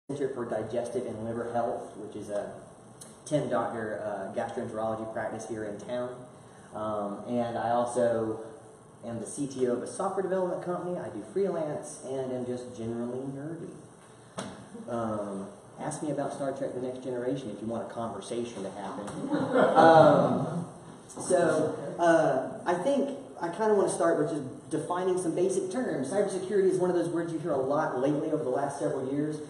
Center for Digestive and Liver Health, which is a 10-doctor gastroenterology practice here in town. And I also am the CTO of a software development company. I do freelance and am just generally nerdy. Ask me about Star Trek The Next Generation if you want a conversation to happen. I think I kind of want to start with just defining some basic terms. Cybersecurity is one of those words you hear a lot lately over the last several years.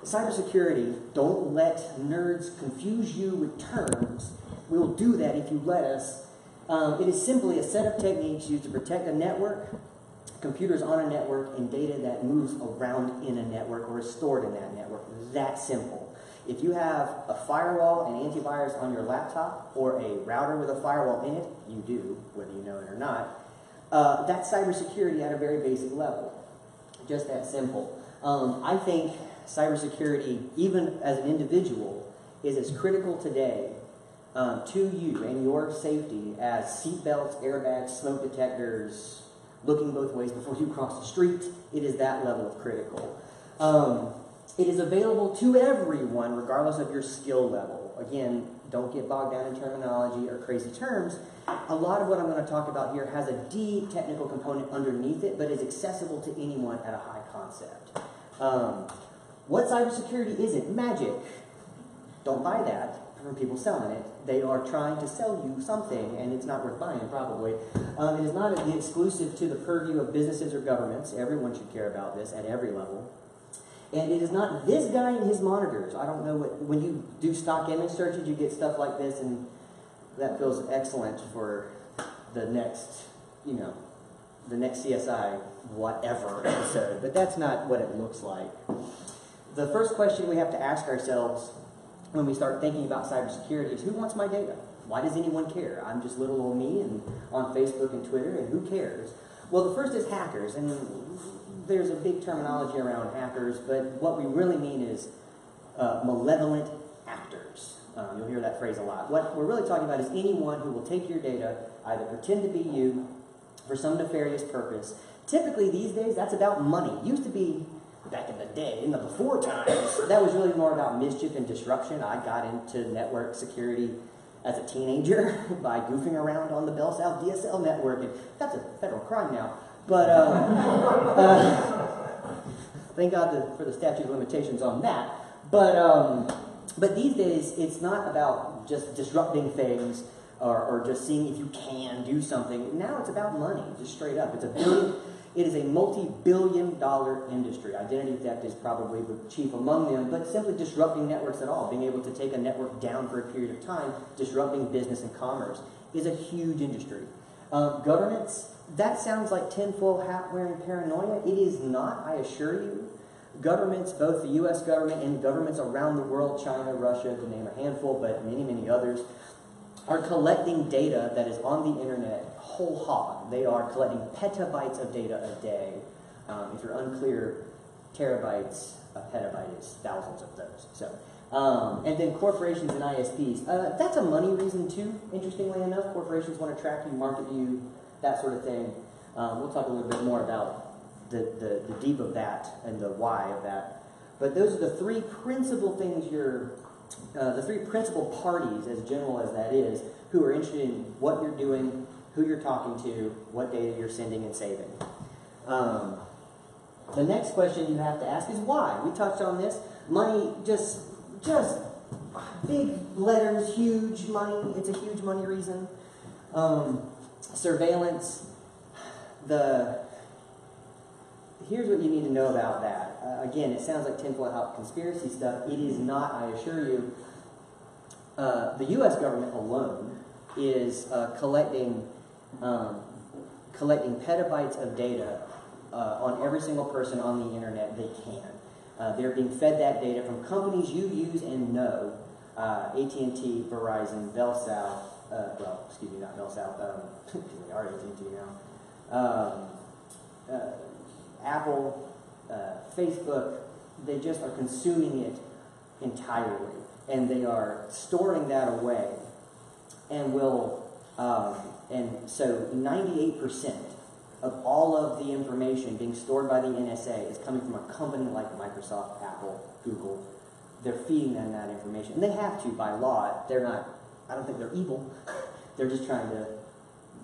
Cybersecurity, don't let nerds confuse you with terms. We will do that if you let us. It is simply a set of techniques used to protect a network, computers on a network, and data that moves around in a network or is stored in that network. That simple. If you have a firewall and antivirus on your laptop or a router with a firewall in it, you do, whether you know it or not, that's cybersecurity at a very basic level. Just that simple. I think cybersecurity, even as an individual, is as critical today to you and your safety as seatbelts, airbags, smoke detectors, looking both ways before you cross the street. It is that level of critical. It is available to everyone, regardless of your skill level. Again, don't get bogged down in terminology or crazy terms. A lot of what I'm going to talk about here has a deep technical component underneath it, but is accessible to anyone at a high concept. What cybersecurity isn't? Magic. Don't buy that from people selling it. They are trying to sell you something, and it's not worth buying, probably. It is not exclusive to the purview of businesses or governments. Everyone should care about this at every level. And it is not this guy and his monitors. I don't know what, when you do stock image searches, you get stuff like this, and that feels excellent for the next, the next CSI whatever episode. But that's not what it looks like. The first question we have to ask ourselves when we start thinking about cybersecurity is, who wants my data? Why does anyone care? I'm just little old me and on Facebook and Twitter, and who cares? Well, the first is hackers, and there's a big terminology around hackers, but what we really mean is malevolent actors. You'll hear that phrase a lot. What we're really talking about is anyone who will take your data, either pretend to be you for some nefarious purpose. Typically these days, that's about money. It used to be back in the day, in the before times, that was really more about mischief and disruption. I got into network security as a teenager by goofing around on the Bell South DSL network, and that's a federal crime now. But thank God for the statute of limitations on that. But these days, it's not about just disrupting things or just seeing if you can do something. Now it's about money, just straight up. It is a multi-billion-dollar industry. Identity theft is probably the chief among them, but simply disrupting networks at all, being able to take a network down for a period of time, disrupting business and commerce, is a huge industry. Governments, that sounds like tinfoil hat-wearing paranoia. It is not, I assure you. Governments, both the U.S. government and governments around the world, China, Russia, to name a handful, but many, many others, are collecting data that is on the internet whole hog. They are collecting petabytes of data a day. If you're unclear, terabytes, a petabyte is thousands of those. So, and then corporations and ISPs. That's a money reason too, interestingly enough. Corporations want to track you, market you, that sort of thing. We'll talk a little bit more about the deep of that and the why of that. But those are the three principal things the three principal parties, as general as that is, who are interested in what you're doing, who you're talking to, what data you're sending and saving. The next question you have to ask is why. We touched on this. Money, just big letters, huge money. It's a huge money reason. Surveillance. Here's what you need to know about that. Again, it sounds like tinfoil hat conspiracy stuff. It is not, I assure you. The U.S. government alone is collecting petabytes of data on every single person on the internet they can. They're being fed that data from companies you use and know. AT&T, Verizon, Bell South, not Bell South, they are AT&T now. Apple, Facebook, they just are consuming it entirely. And they are storing that away. And and so 98% of all of the information being stored by the NSA is coming from a company like Microsoft, Apple, Google. They're feeding them that information. And they have to by law. They're not, I don't think they're evil. They're just trying to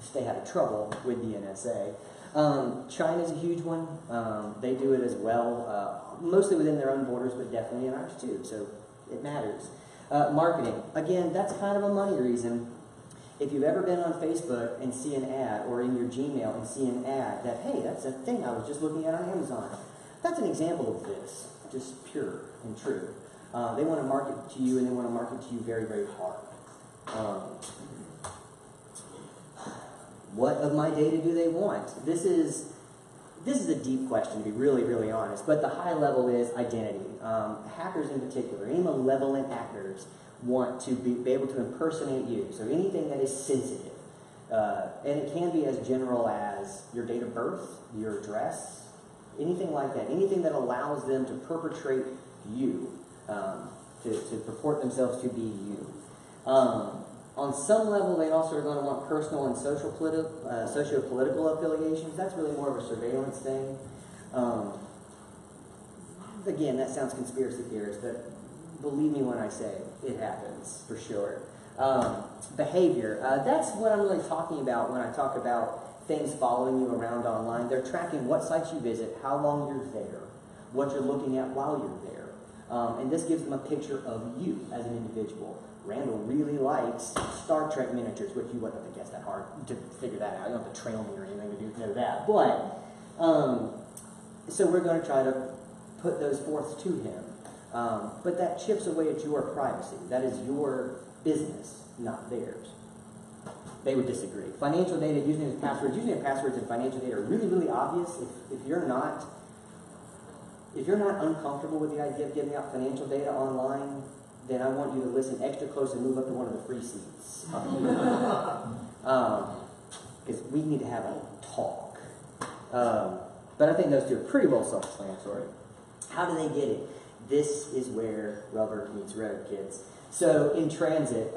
stay out of trouble with the NSA. China's a huge one. They do it as well, mostly within their own borders, but definitely in ours too, so it matters. Marketing. Again, that's kind of a money reason. If you've ever been on Facebook and see an ad, or in your Gmail and see an ad that, hey, that's a thing I was just looking at on Amazon, that's an example of this, just pure and true. They want to market to you, and they want to market to you very, very hard. What of my data do they want? This is a deep question, to be really, really honest, but the high level is identity. Hackers in particular, any malevolent actors want to be able to impersonate you. So anything that is sensitive, and it can be as general as your date of birth, your address, anything like that, anything that allows them to perpetrate you, to purport themselves to be you. On some level, they also are going to want personal and socio-political affiliations. That's really more of a surveillance thing. Again, that sounds conspiracy theorist, but believe me when I say it happens, for sure. Behavior. That's what I'm really talking about when I talk about things following you around online. They're tracking what sites you visit, how long you're there, what you're looking at while you're there. And this gives them a picture of you as an individual. Randall really likes Star Trek miniatures, which you wouldn't have to guess that hard to figure that out. You don't have to trail me or anything to know that. But, so we're going to try to put those forth to him. But that chips away at your privacy. That is your business, not theirs. They would disagree. Financial data, using as passwords. Using your passwords and financial data are really, really obvious. If you're not uncomfortable with the idea of giving out financial data online, then I want you to listen extra close and move up to one of the free seats. Because we need to have a talk. But I think those two are pretty well self-explanatory. How do they get it? This is where rubber meets road, kids. So in transit,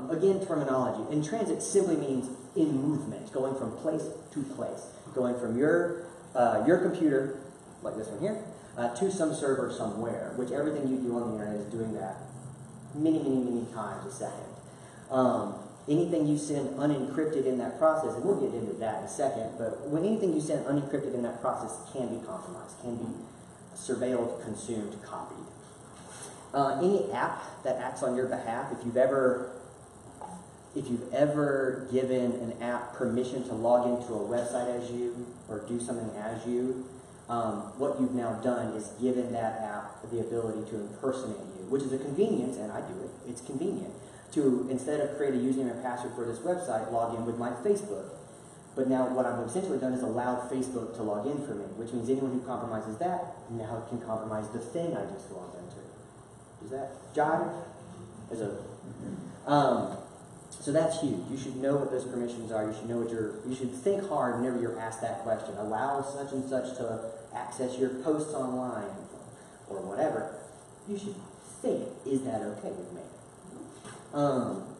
again, terminology. In transit simply means in movement, going from place to place, going from your computer, like this one here, to some server somewhere, which everything you do on the internet is doing that many, many, many times a second. Anything you send unencrypted in that process, and we'll get into that in a second, but when anything you send unencrypted in that process can be compromised, can be surveilled, consumed, copied. Any app that acts on your behalf, if you've ever given an app permission to log into a website as you, or do something as you, what you've now done is given that app the ability to impersonate you, which is a convenience, and I do it. It's convenient to, instead of create a username and password for this website, log in with my Facebook. But now what I've essentially done is allowed Facebook to log in for me, which means anyone who compromises that now can compromise the thing I just logged into. Does that jive? So that's huge. You should know what those permissions are. You should know you should think hard whenever you're asked that question. Allow such and such to access your posts online or whatever. You should think, is that okay with me?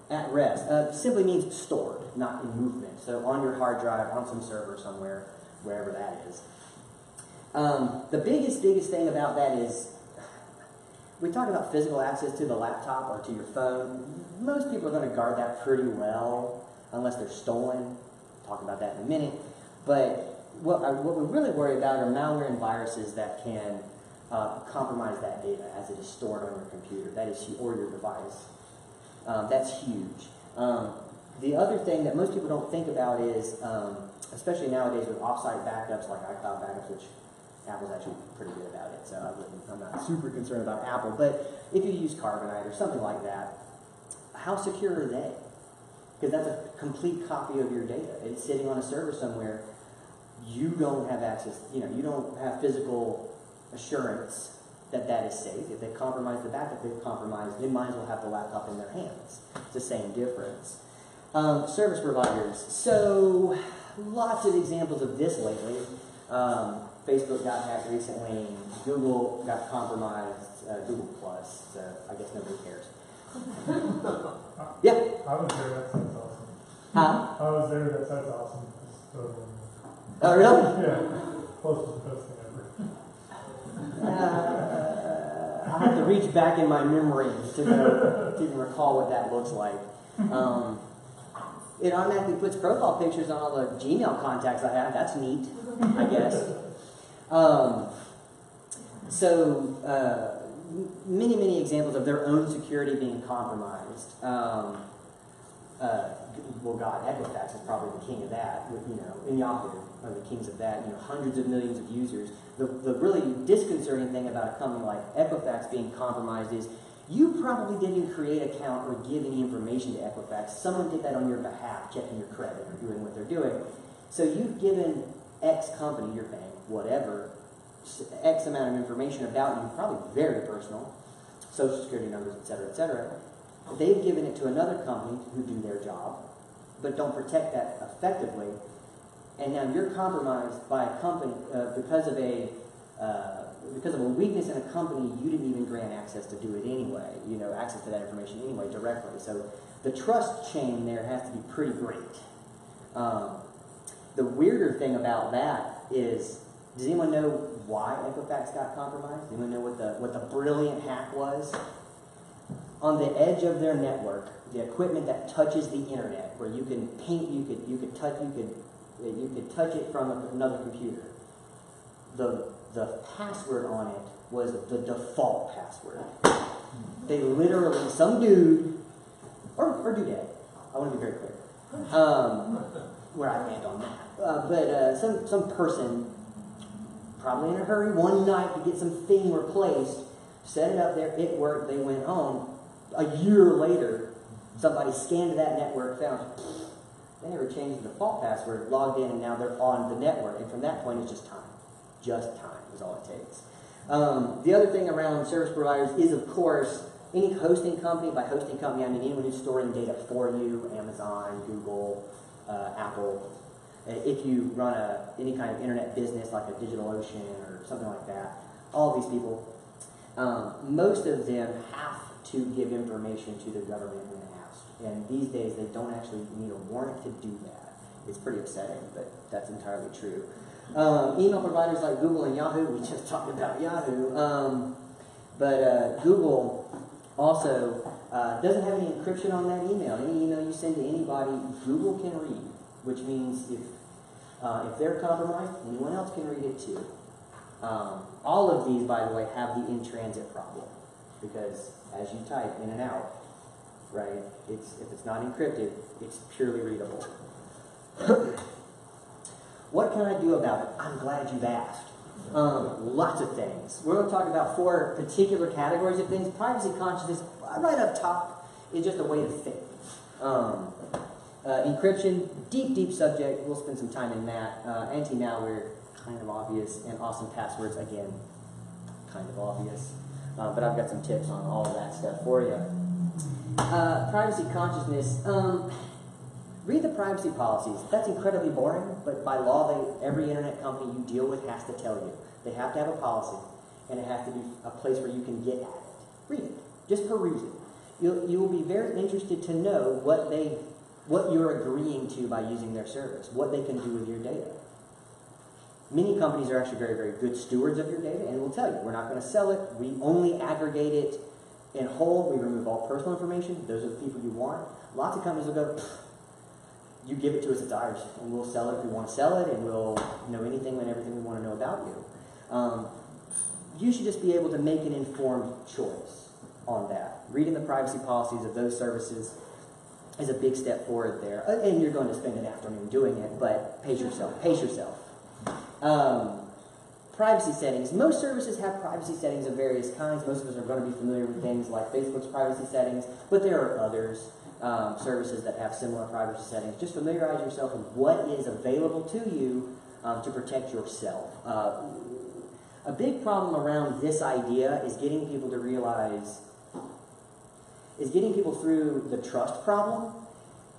At rest. Simply means stored, not in movement. So on your hard drive, on some server somewhere, wherever that is. The biggest thing about that is, we talk about physical access to the laptop or to your phone. Most people are going to guard that pretty well, unless they're stolen. We'll talk about that in a minute. But what we really worry about are malware and viruses that can compromise that data as it is stored on your computer, or your device. That's huge. The other thing that most people don't think about is, especially nowadays with offsite backups like iCloud backups, which Apple's actually pretty good about it, so I'm not super concerned about Apple. But if you use Carbonite or something like that, how secure are they? Because that's a complete copy of your data. It's sitting on a server somewhere. You don't have access, you don't have physical assurance that is safe. If they compromise the backup, they might as well have the laptop in their hands. It's the same difference. Service providers. So, lots of examples of this lately. Facebook got hacked recently. Google got compromised. Google Plus. So I guess nobody cares. Yeah. I was there. That sounds awesome. Huh? I was there. That sounds awesome. Oh, really? Yeah. Close to the best thing ever. I have to reach back in my memory to know, to even recall what that looks like. It automatically puts profile pictures on all the Gmail contacts I have. That's neat, I guess. Many examples of their own security being compromised. Well, God, Equifax is probably the king of that. And Yahoo are the kings of that. Hundreds of millions of users. The really disconcerting thing about a company like Equifax being compromised is you probably didn't create an account or give any information to Equifax. Someone did that on your behalf, checking your credit or doing what they're doing. So you've given X company, your bank, whatever, X amount of information about you, probably very personal, social security numbers, etc., etc. They've given it to another company who do their job, but don't protect that effectively. And now you're compromised by a company because of a weakness in a company you didn't even grant access to do it anyway. Access to that information anyway directly. So the trust chain there has to be pretty great. The weirder thing about that is, does anyone know why Equifax got compromised? Does anyone know what the brilliant hack was? On the edge of their network, the equipment that touches the internet, where you can paint, you could touch it from another computer. The password on it was the default password. They literally, some dude, or dudette, I want to be very clear, where I land on that. But some person, probably in a hurry, one night to get something replaced, set it up there, it worked, they went home. A year later, somebody scanned that network, found they never changed the default password, logged in, and now they're on the network. And from that point, it's just time. Just time is all it takes. The other thing around service providers is, of course, any hosting company. By hosting company, I mean anyone who's storing data for you, Amazon, Google, Apple. If you run any kind of internet business like a DigitalOcean or something like that, all these people, most of them have to give information to the government when asked. And these days, they don't actually need a warrant to do that. It's pretty upsetting, but that's entirely true. Email providers like Google and Yahoo, we just talked about Yahoo, but Google also doesn't have any encryption on that email. Any email you send to anybody, Google can read, which means if they're compromised, anyone else can read it too. All of these, by the way, have the in-transit problem, because as you type in and out, right, if it's not encrypted, it's purely readable. What can I do about it? I'm glad you've asked. Lots of things. We're going to talk about 4 particular categories of things. Privacy consciousness, right up top, is just a way to think. Encryption, deep subject. We'll spend some time in that. Antimalware, kind of obvious. And awesome passwords, again, kind of obvious. But I've got some tips on all of that stuff for you. Privacy consciousness. Read the privacy policies. That's incredibly boring, but by law, every internet company you deal with has to tell you. They have to have a policy, and it has to be a place where you can get at it. Read it. Just peruse it. You will be very interested to know what you're agreeing to by using their service, what they can do with your data. Many companies are actually very, very good stewards of your data, and will tell you, we're not going to sell it. We only aggregate it in whole. We remove all personal information. Those are the people you want. Lots of companies will go, you give it to us, it's ours, and we'll sell it if we want to sell it, and we'll know anything and everything we want to know about you. You should just be able to make an informed choice on that. Reading the privacy policies of those services is a big step forward there. And you're going to spend an afternoon doing it, but pace yourself. Privacy settings. Most services have privacy settings of various kinds. Most of us are going to be familiar with things like Facebook's privacy settings, but there are others. Services that have similar privacy settings. Just familiarize yourself with what is available to you to protect yourself. A big problem around this idea is getting people to realize, getting people through the trust problem.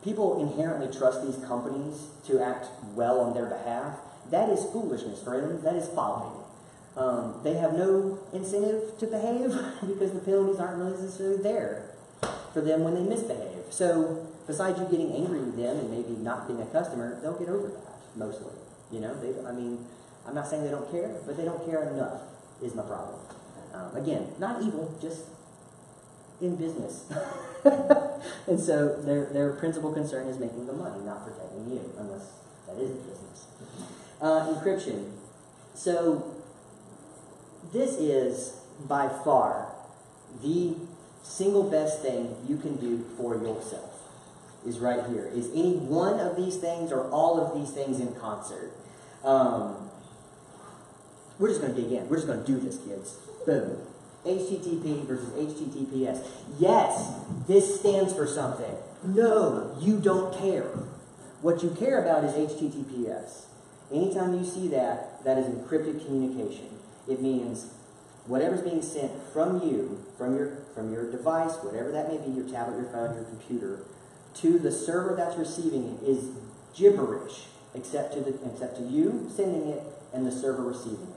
People inherently trust these companies to act well on their behalf. That is foolishness for them. That is folly. They have no incentive to behave because the penalties aren't really necessarily there for them when they misbehave. So, besides you getting angry with them and maybe not being a customer, they'll get over that, mostly. You know, I mean, I'm not saying they don't care, but they don't care enough is my problem. Again, not evil, just in business. And so their principal concern is making the money, not protecting you, unless that is business. Encryption. So this is by far the single best thing you can do for yourself. Is right here. Is any one of these things or all of these things in concert? We're just going to dig in. We're just going to do this, kids. Boom. HTTP versus HTTPS. Yes, this stands for something. No, you don't care. What you care about is HTTPS. Anytime you see that, that is encrypted communication. It means whatever's being sent from you, from your device, whatever that may be, your tablet, your phone, your computer, to the server that's receiving it is gibberish, except to you sending it and the server receiving it.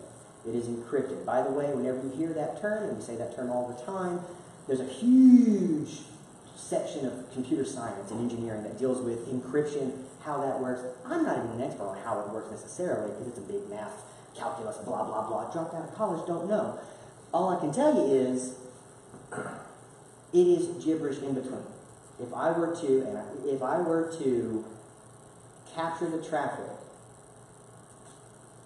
It is encrypted. By the way, whenever you hear that term, and we say that term all the time, there's a huge section of computer science and engineering that deals with encryption, how that works. I'm not even an expert on how it works necessarily, because it's a big math, calculus, blah, blah, blah. Dropped out of college, don't know. All I can tell you is, it is gibberish in between. If I were to capture the traffic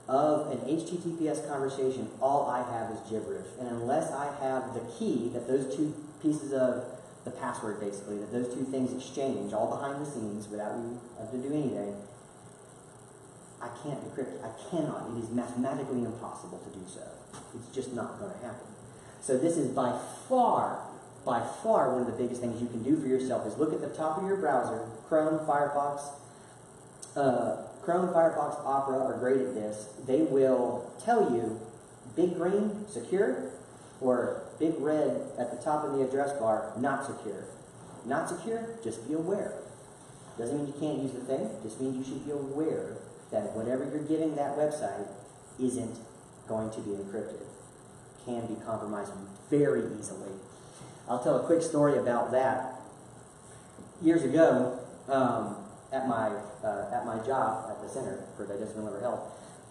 of an HTTPS conversation, all I have is gibberish. And unless I have the key that those two pieces of the password, basically, that those two things exchange all behind the scenes without me having to do anything, I can't decrypt it. I cannot. It is mathematically impossible to do so. It's just not going to happen. So this is by far one of the biggest things you can do for yourself is look at the top of your browser. Chrome, Firefox, Opera are great at this. They will tell you big green, secure, or big red at the top of the address bar, not secure. Not secure, just be aware. Doesn't mean you can't use the thing, just means you should be aware that whatever you're giving that website isn't going to be encrypted. Can be compromised very easily. I'll tell a quick story about that. Years ago, at my job at the Center for Digestive and Liver Health,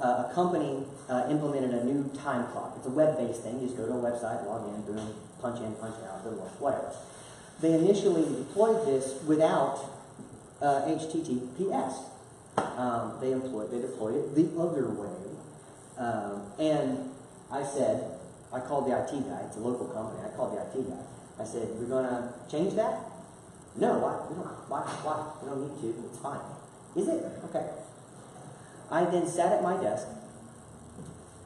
a company implemented a new time clock. It's a web-based thing. You just go to a website, log in, boom, punch in, punch out, whatever. They initially deployed this without HTTPS. They deployed it the other way. And I called the IT guy. It's a local company. I called the IT guy. I said, "We're going to change that?" "No, why? Why? We don't need to. It's fine." "Is it? Okay." I then sat at my desk.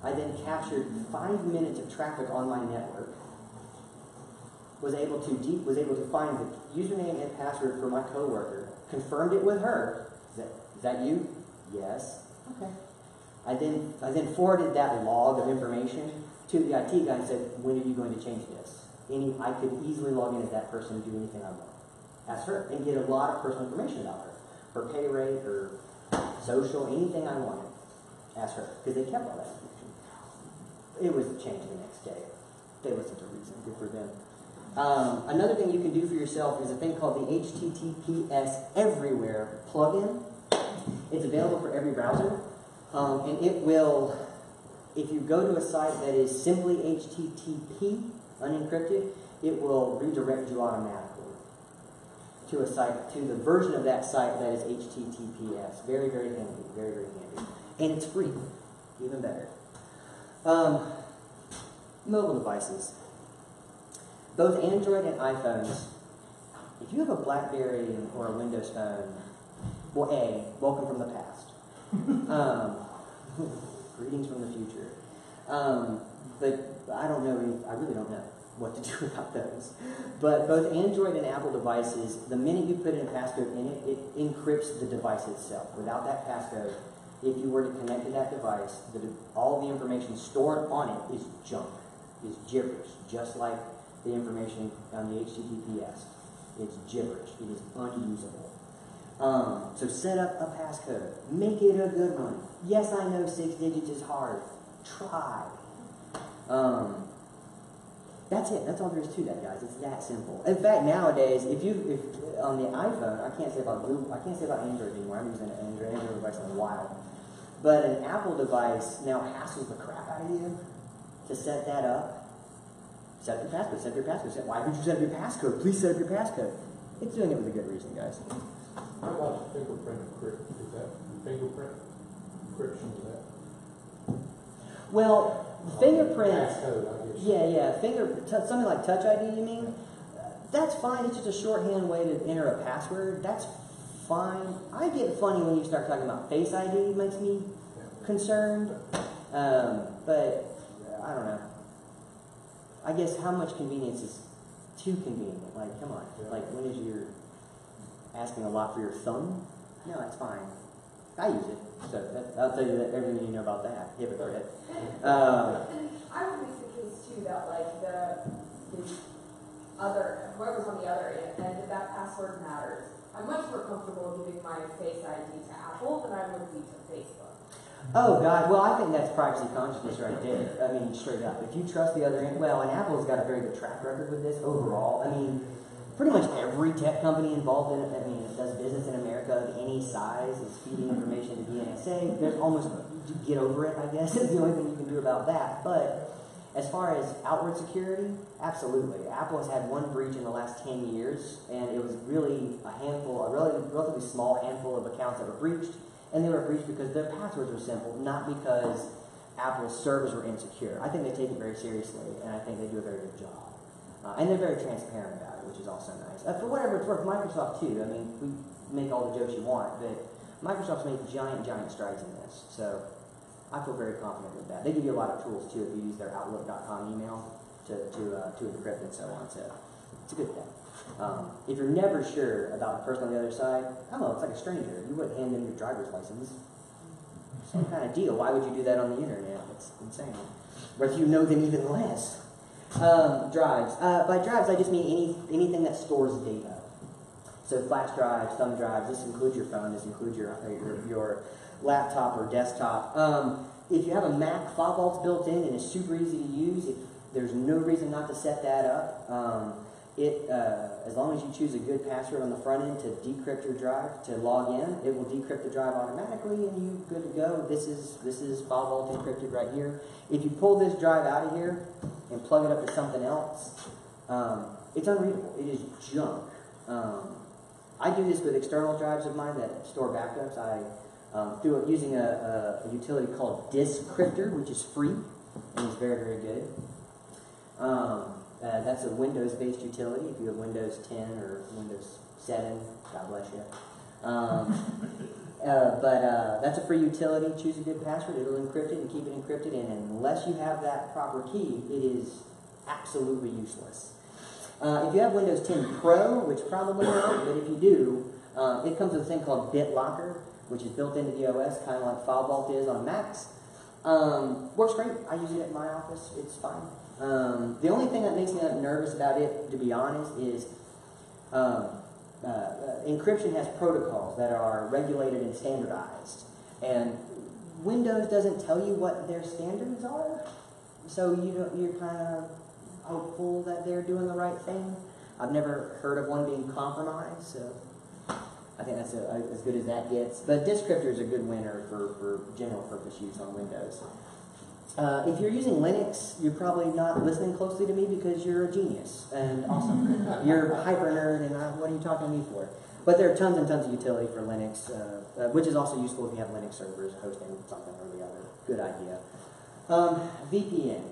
I then captured 5 minutes of traffic on my network. Was able to find the username and password for my coworker. Confirmed it with her. Is that you? Yes. Okay. I then forwarded that log of information to the IT guy and said, "When are you going to change this?" I could easily log in as that person and do anything I want. Ask her and get a lot of personal information about her. Her pay rate, her social, anything I wanted. Ask her, because they kept all that information. It was changed the next day. They listened to reason. Good for them. Another thing you can do for yourself is a thing called the HTTPS Everywhere plugin. It's available for every browser. And it will, if you go to a site that is simply HTTP, unencrypted, it will redirect you automatically to a site, to the version of that site that is HTTPS. Very, very handy. Very, very handy. And it's free. Even better. Mobile devices. Both Android and iPhones. If you have a BlackBerry or a Windows phone, well, welcome from the past. Greetings from the future. But I don't know, I really don't know what to do about those. But both Android and Apple devices, the minute you put in a passcode in it, it encrypts the device itself. Without that passcode, if you were to connect to that device, all the information stored on it is junk, is gibberish, just like the information on the HTTPS. It's gibberish. It is unusable. So set up a passcode. Make it a good one. Yes, I know 6 digits is hard. Try. That's it. That's all there is to that, guys. It's that simple. In fact, nowadays, if on the iPhone, I can't say about Android anymore. I'm using an Android device in a while. But an Apple device now hassles the crap out of you to set that up. Set your passcode, set your passcode. Why would you set up your passcode? Please set up your passcode. It's doing it with a good reason, guys. How about fingerprint encryption? Is that fingerprint encryption? Is that? Well, fingerprint. Passcode, I guess. Yeah. Something like Touch ID, you mean? That's fine. It's just a shorthand way to enter a password. That's fine. I get funny when you start talking about Face ID. It makes me concerned. But I don't know. I guess how much convenience is too convenient? Like, come on. Yeah. Like, when is your asking a lot for your thumb? No, it's fine. I use it. So I'll tell you that everything you know about that. Hypocrite. I would make the case too that like the other whoever's on the other end of that password matters. I'm much more comfortable giving my Face ID to Apple than I would be to Facebook. Oh God, well I think that's privacy consciousness right there. I mean, straight up. If you trust the other end, well, and Apple's got a very good track record with this overall. I mean, pretty much every tech company involved in it, I mean, that does business in America of any size is feeding information to the NSA. There's almost, get over it, I guess, is the only thing you can do about that. But as far as outward security, absolutely. Apple has had one breach in the last 10 years, and it was really a relatively small handful of accounts that were breached, and they were breached because their passwords were simple, not because Apple's servers were insecure. I think they take it very seriously, and I think they do a very good job. And they're very transparent about it, which is also nice. For whatever it's worth, Microsoft too. I mean, we make all the jokes you want, but Microsoft's made giant strides in this, so I feel very confident with that. They give you a lot of tools too if you use their Outlook.com email to encrypt and so on. So it's a good thing. If you're never sure about the person on the other side, oh, it's like a stranger. You wouldn't hand them your driver's license. Same kind of deal. Why would you do that on the internet? It's insane. Or if you know them even less. Drives. By drives, I just mean anything that stores data. So flash drives, thumb drives. This includes your phone. This includes your laptop or desktop. If you have a Mac, File Vault's built in and it's super easy to use. There's no reason not to set that up. As long as you choose a good password on the front end to decrypt your drive, to log in, it will decrypt the drive automatically and you're good to go. This is File Vault encrypted right here. If you pull this drive out of here and plug it up to something else, it's unreadable. It is junk. I do this with external drives of mine that store backups. Using a utility called Discryptor, which is free and is very, very good. That's a Windows-based utility. If you have Windows 10 or Windows 7, God bless you. That's a free utility. Choose a good password. It'll encrypt it and keep it encrypted. And unless you have that proper key, it is absolutely useless. If you have Windows 10 Pro, which probably not, but if you do, it comes with a thing called BitLocker, which is built into the OS, kind of like File Vault is on Macs. Works great. I use it at my office. It's fine. The only thing that makes me nervous about it, to be honest, is encryption has protocols that are regulated and standardized. And Windows doesn't tell you what their standards are. So you're kind of hopeful that they're doing the right thing. I've never heard of one being compromised, so I think that's as good as that gets. But Discryptor is a good winner for general purpose use on Windows. If you're using Linux, you're probably not listening closely to me because you're a genius and awesome. You're a hyper nerd, and what are you talking to me for? But there are tons and tons of utility for Linux, which is also useful if you have Linux servers hosting something or the other. Good idea. VPN.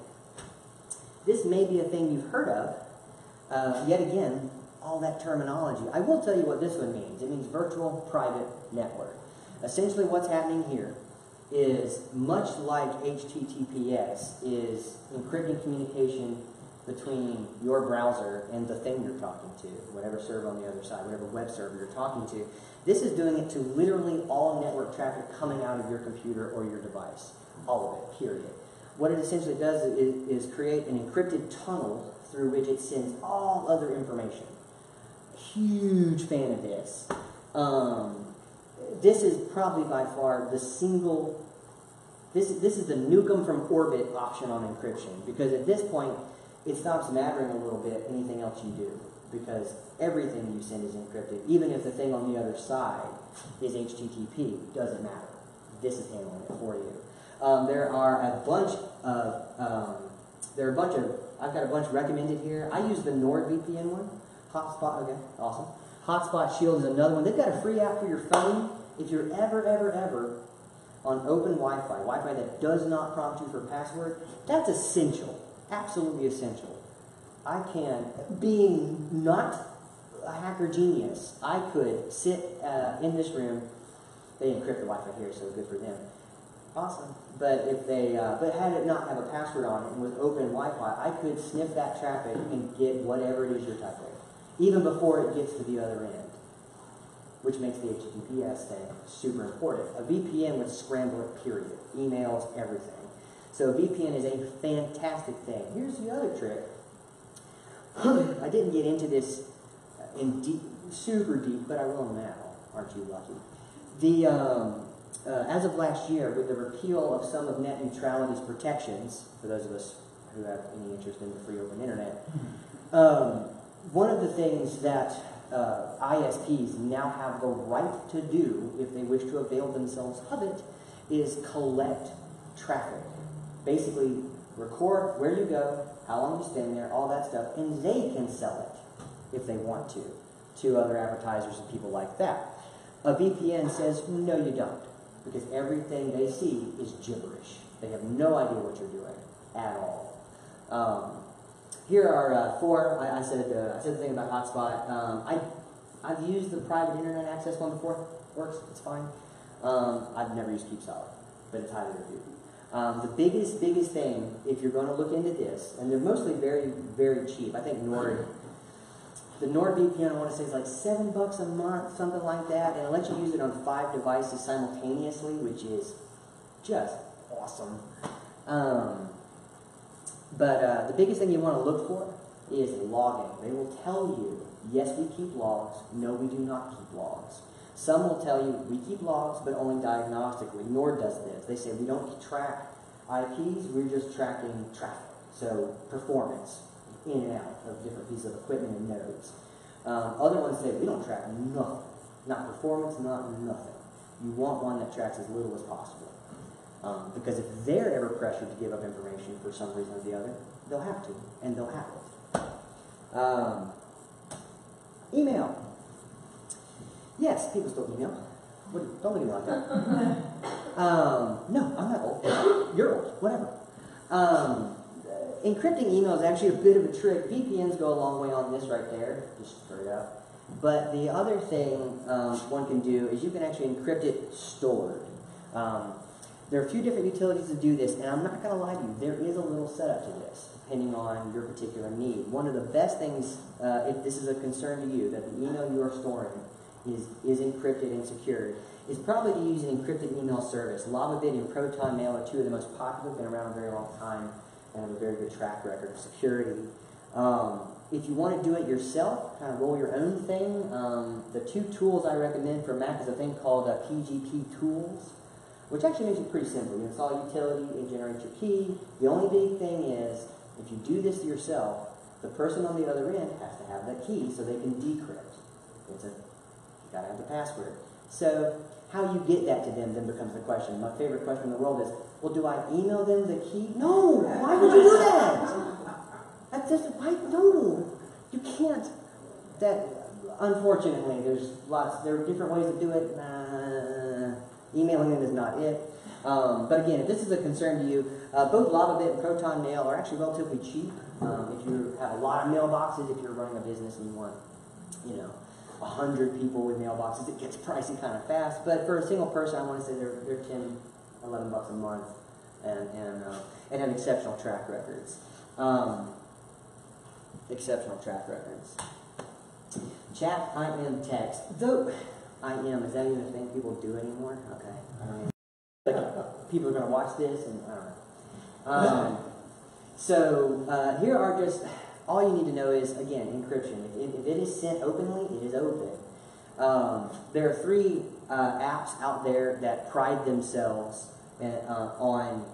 This may be a thing you've heard of. Yet again, all that terminology. I will tell you what this one means. It means virtual private network. Essentially what's happening here is much like HTTPS is encrypting communication between your browser and the thing you're talking to, whatever server on the other side, whatever web server you're talking to. This is doing it to literally all network traffic coming out of your computer or your device. All of it, period. What it essentially does is create an encrypted tunnel through which it sends all other information. Huge fan of this. This is probably by far the single, this is the nuke 'em from orbit option on encryption, because at this point it stops mattering a little bit anything else you do, because everything you send is encrypted. Even if the thing on the other side is HTTP, doesn't matter. this is handling it for you. There are a bunch of, I've got a bunch recommended here. I use the NordVPN one. Hotspot, okay, awesome. Hotspot Shield is another one. They've got a free app for your phone. If you're ever on open Wi-Fi that does not prompt you for a password, that's essential, absolutely essential. I can, being not a hacker genius, I could sit in this room. They encrypt the Wi-Fi here, so good for them. Awesome. But if they, but had it not have a password on it and was open Wi-Fi, I could sniff that traffic and get whatever it is you're typing, even before it gets to the other end, which makes the HTTPS thing super important. A VPN would scramble it, period. Emails, everything. So a VPN is a fantastic thing. Here's the other trick. I didn't get into this in deep, super deep, but I will now. Aren't you lucky? As of last year, with the repeal of some of net neutrality's protections, for those of us who have any interest in the free open internet, one of the things that ISPs now have the right to do, if they wish to avail themselves of it, is collect traffic. Basically, record where you go, how long you spend there, all that stuff, and they can sell it, if they want to other advertisers and people like that. A VPN says, no you don't, because everything they see is gibberish. They have no idea what you're doing at all. Here are four. I said the thing about Hotspot. I've used the private internet access one before. Works. It's fine. I've never used Keep Solid, but it's highly reviewed. The biggest thing, if you're going to look into this, and they're mostly very, very cheap. I think the NordVPN, I want to say, is like $7 a month, something like that, and it lets you use it on 5 devices simultaneously, which is just awesome. But the biggest thing you want to look for is logging. They will tell you, yes, we keep logs. No, we do not keep logs. Some will tell you, we keep logs, but only diagnostically. Nord does this. They say, we don't track IPs, we're just tracking traffic. So performance, in and out of different pieces of equipment and nodes. Other ones say, we don't track nothing. Not performance, not nothing. You want one that tracks as little as possible. Because if they're ever pressured to give up information for some reason or the other, they'll have to, and they'll have it. Email. Yes, people still email. Don't look at me like that. No, I'm not old. You're old. Whatever. Encrypting email is actually a bit of a trick. VPNs go a long way on this right there, just straight up. But the other thing one can do is you can actually encrypt it stored. There are a few different utilities to do this, and I'm not going to lie to you, there is a little setup to this, depending on your particular need. One of the best things, if this is a concern to you, that the email you are storing is encrypted and secured, is probably to use an encrypted email service. LavaBit and ProtonMail are two of the most popular, been around a very long time, and have a very good track record of security. If you want to do it yourself, kind of roll your own thing, the two tools I recommend for Mac is a thing called PGP Tools, which actually makes it pretty simple. You install a utility, it generates your key. The only big thing is, if you do this yourself, the person on the other end has to have that key so they can decrypt. You gotta have the password. So how you get that to them then becomes the question. My favorite question in the world is, well, do I email them the key? No! Why would you do that? That's just, no! You can't. That, unfortunately, there are different ways to do it. Emailing them is not it. But again, if this is a concern to you, both LavaBit and ProtonMail are actually relatively cheap. If you have a lot of mailboxes, if you're running a business and you want, 100 people with mailboxes, it gets pricey kind of fast. But for a single person, I want to say they're $10, $11 a month, and have exceptional track records. Exceptional track records. Chat, IM, text. Though IM, is that even a thing people do anymore? Okay. People are going to watch this, and I don't know. So here are just, all you need to know is, again, encryption. If it is sent openly, it is open. There are 3 apps out there that pride themselves on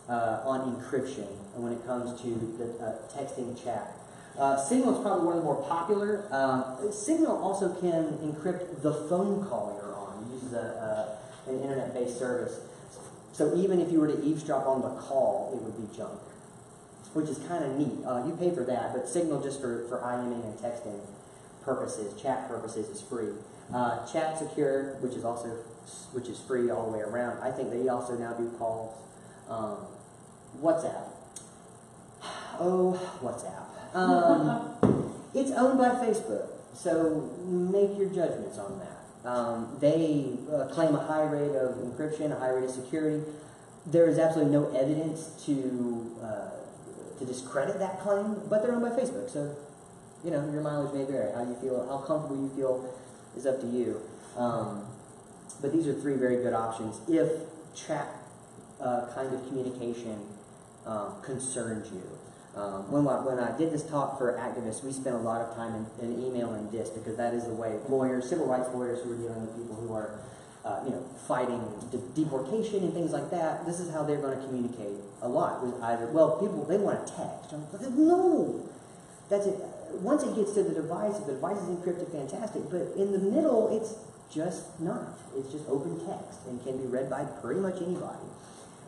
encryption when it comes to the texting chat. Signal is probably one of the more popular. Signal also can encrypt the phone call you're on. It uses an internet-based service. So even if you were to eavesdrop on the call, it would be junk, which is kind of neat. You pay for that, but Signal just for IMing and texting purposes, chat purposes, is free. Chat Secure, which is free all the way around. I think they also now do calls. WhatsApp. Oh, WhatsApp. It's owned by Facebook, so make your judgments on that. They claim a high rate of encryption, a high rate of security. There is absolutely no evidence to discredit that claim, but they're owned by Facebook, so your mileage may vary. How you feel, how comfortable you feel, is up to you. But these are three very good options if chat kind of communication concerns you. When I did this talk for activists, we spent a lot of time in email and DIS, because that is the way lawyers, civil rights lawyers who are dealing with people who are fighting deportation and things like that, this is how they're going to communicate a lot. With either, people, they want to text. No! That's it. Once it gets to the device, if the device is encrypted, fantastic. But in the middle, it's just not. It's just open text and can be read by pretty much anybody.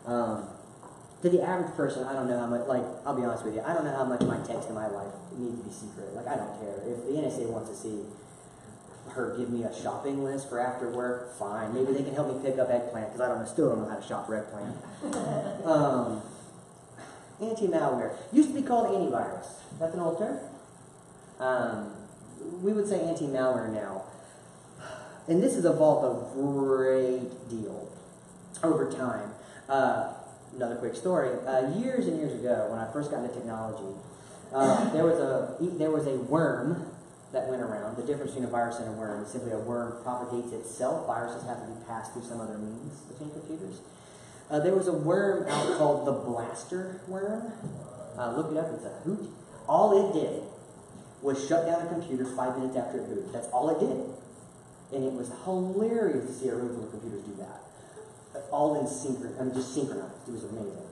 To the average person, I don't know how much, I'll be honest with you, I don't know how much my text in my life needs to be secret. I don't care. If the NSA wants to see her give me a shopping list for after work, fine. Maybe they can help me pick up eggplant, because still don't know how to shop for eggplant. Anti-malware. Used to be called antivirus. That's an old term. We would say anti-malware now. And this has evolved a great deal over time. Another quick story. Years and years ago, when I first got into technology, there was a worm that went around. The difference between a virus and a worm is simply a worm propagates itself. Viruses have to be passed through some other means between computers. There was a worm out called the blaster worm. Look it up, it's a hoot. All it did was shut down a computer 5 minutes after it booted. That's all it did. And it was hilarious to see a room full of computers do that. All in just synchronized. It was amazing.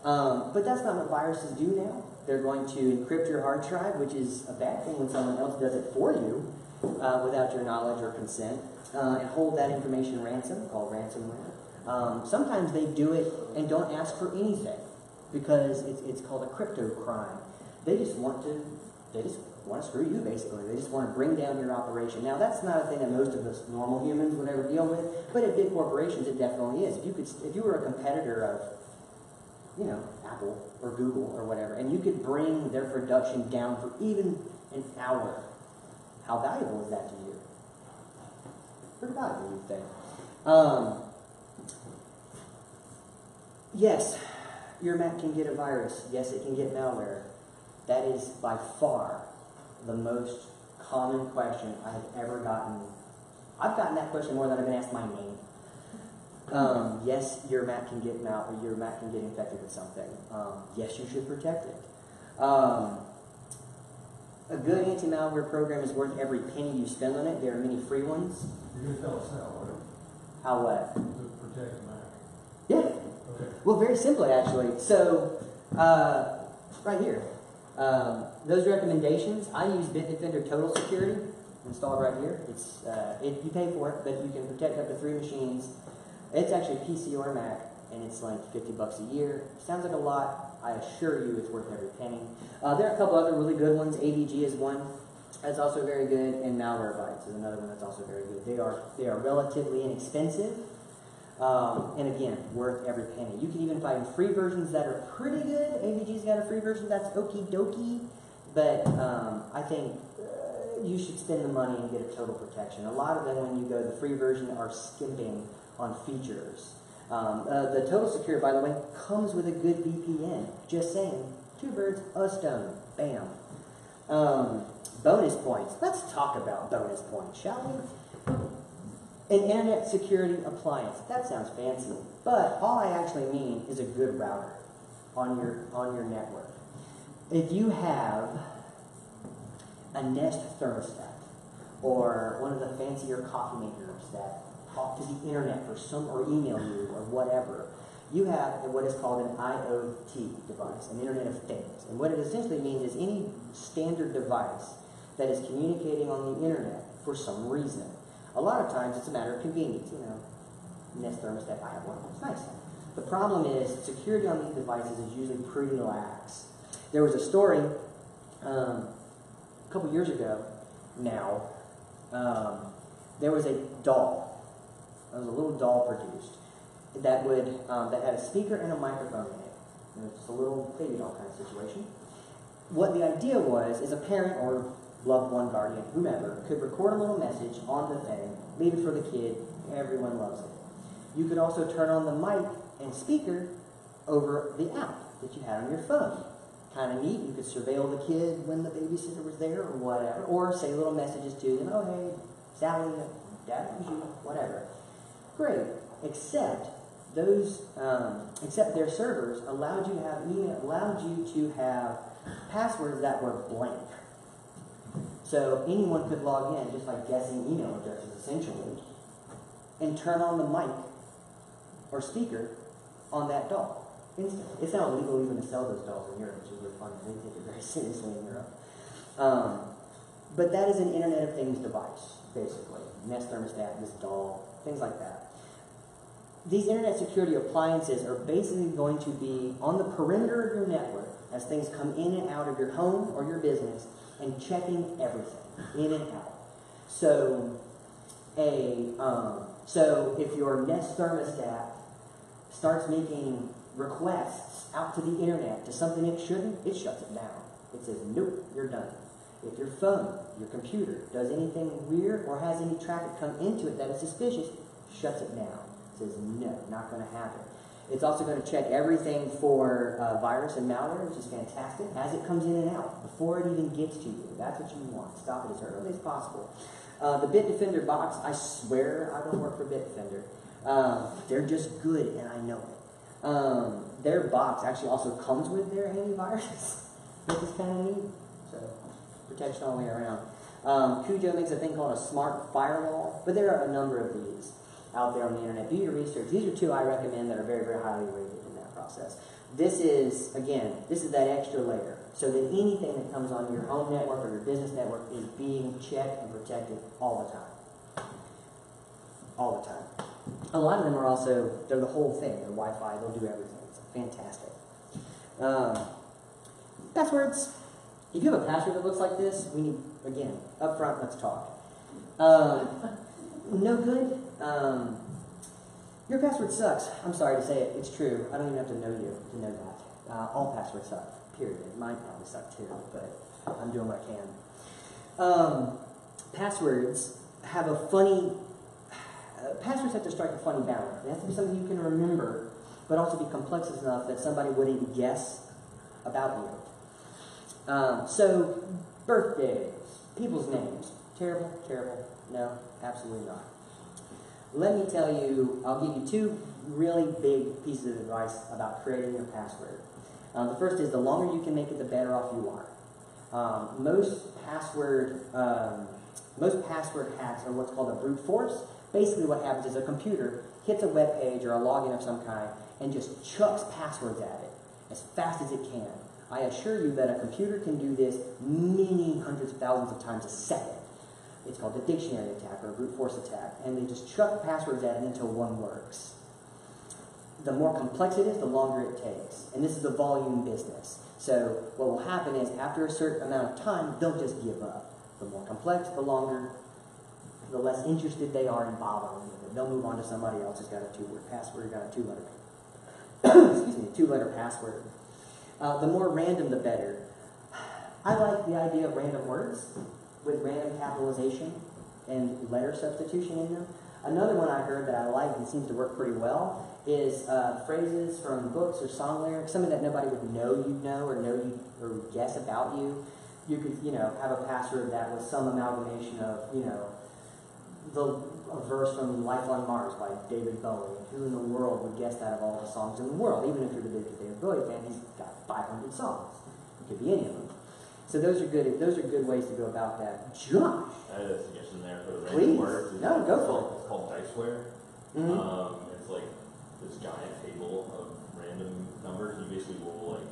But that's not what viruses do now. They're going to encrypt your hard drive, which is a bad thing when someone else does it for you without your knowledge or consent, and hold that information ransom, called ransomware. Sometimes they do it and don't ask for anything because it's called a crypto crime. They just want to screw you, basically. They just want to bring down your operation. Now, that's not a thing that most of us normal humans would ever deal with, but at big corporations, it definitely is. If you were a competitor of, Apple or Google or whatever, and you could bring their production down for even an hour, how valuable is that to you? Pretty valuable, you'd think. Yes, your Mac can get a virus. Yes, it can get malware. That is by far the most common question I have ever gotten. I've gotten that question more than I've been asked my name. Yes, your Mac can get your Mac can get infected with something. Yes, you should protect it. A good anti-malware program is worth every penny you spend on it. There are many free ones. You're going to tell us how, right? How what? To protect the Mac. Yeah. Okay. Well, very simply, actually. So, right here. Those recommendations, I use Bitdefender Total Security, installed right here. It's you pay for it, but you can protect up to 3 machines. It's actually PC or Mac, and it's like $50 a year. Sounds like a lot. I assure you it's worth every penny. There are a couple other really good ones. AVG is one that's also very good, and Malwarebytes is another one that's also very good. They are relatively inexpensive, and again, worth every penny. You can even find free versions that are pretty good. AVG's got a free version that's okie dokie, but I think you should spend the money and get a total protection. A lot of them, when you go the free version, are skimping on features. The Total Secure, by the way, comes with a good VPN. Just saying, 2 birds, a stone. Bam. Bonus points. Let's talk about bonus points, shall we? An internet security appliance. That sounds fancy, but all I actually mean is a good router on your network. If you have a Nest thermostat or one of the fancier coffee makers that talk to the internet or email you or whatever, you have what is called an IoT device, an Internet of Things. And what it essentially means is any standard device that is communicating on the internet for some reason. A lot of times it's a matter of convenience. Nest thermostat, I have one. It's nice. The problem is security on these devices is usually pretty lax. There was a story a couple years ago now. There was a doll. There was a little doll produced that had a speaker and a microphone in it. It was just a little baby doll kind of situation. What the idea was is a parent or loved one, guardian, whomever, could record a little message on the thing, leave it for the kid. Everyone loves it. You could also turn on the mic and speaker over the app that you had on your phone. Kind of neat. You could surveil the kid when the babysitter was there or whatever, or say little messages to them. Oh, hey, Sally, Dad loves you, whatever. Great. Except their servers allowed you to have passwords that were blank. So anyone could log in, just like guessing email addresses, essentially, and turn on the mic or speaker on that doll instantly. It's now illegal even to sell those dolls in Europe, which is really funny. They take it very seriously in Europe. But that is an Internet of Things device, basically. Nest thermostat, this doll, things like that. These Internet security appliances are basically going to be on the perimeter of your network as things come in and out of your home or your business and checking everything in and out. So if your Nest thermostat starts making requests out to the internet to something it shouldn't, it shuts it down. It says, nope, you're done. If your phone, your computer, does anything weird or has any traffic come into it that is suspicious, shuts it down. It says, no, not going to happen. It's also going to check everything for virus and malware, which is fantastic, as it comes in and out, before it even gets to you. That's what you want. Stop it as early as possible. The Bitdefender box, I swear I don't work for Bitdefender. They're just good, and I know it. Their box actually also comes with their antivirus, which is kind of neat. So, protection all the way around. Cujo makes a thing called a smart firewall, but there are a number of these out there on the internet. Do your research. These are two I recommend that are very, very highly rated in that process. This is that extra layer, so that anything that comes on your home network or your business network is being checked and protected all the time. All the time. A lot of them are also, they're the whole thing. They're Wi-Fi, they'll do everything. It's fantastic. Passwords. If you have a password that looks like this, we need, again, up front, let's talk. No good. Your password sucks. I'm sorry to say it. It's true. I don't even have to know you to know that. All passwords suck. Period. Mine probably suck too, but I'm doing what I can. Passwords have a funny... passwords have to strike a funny balance. They have to be something you can remember, but also be complex enough that somebody wouldn't guess about you. So, birthdays, people's names. Terrible, terrible. No, absolutely not. Let me tell you, I'll give you two really big pieces of advice about creating your password. The first is the longer you can make it, the better off you are. Most password hacks are what's called a brute force. Basically what happens is a computer hits a web page or a login of some kind and just chucks passwords at it as fast as it can. I assure you that a computer can do this many hundreds of thousands of times a second. It's called a dictionary attack or a brute force attack, and they just chuck passwords at it until one works. The more complex it is, the longer it takes. And this is a volume business. So what will happen is after a certain amount of time, they'll just give up. The more complex, the longer, the less interested they are in bothering with it. They'll move on to somebody else who's got a two-word password, got a two-letter password. The more random, the better. I like the idea of random words with random capitalization and letter substitution in them. Another one I heard that I like and seems to work pretty well is phrases from books or song lyrics, something that nobody would know you'd know or guess about you. You could, have a password that was some amalgamation of, a verse from Life on Mars by David Bowie. Who in the world would guess that of all the songs in the world? Even if you're the biggest David Bowie fan, he's got 500 songs. It could be any of them. So those are good ways to go about that. Josh! I had a suggestion there for the Please. random words. No, go for it. It's called Diceware. Mm-hmm. It's like this giant table of random numbers. You basically roll like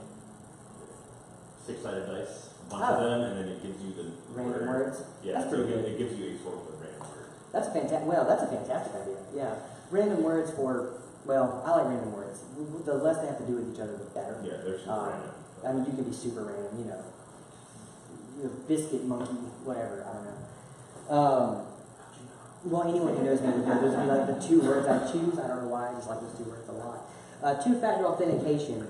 6-sided dice, a bunch of them, and then it gives you the random words. Yeah, that's so pretty good. It gives you a source of random words. That's a fantastic idea. Yeah, random words for Well, I like random words. The less they have to do with each other, the better. Yeah, they're super random. I mean, you can be super random, you know, biscuit monkey, whatever, I don't know. Well, anyone who knows me would know those would be like the two words I choose. I don't know why, I just like those two words a lot. Two-factor authentication,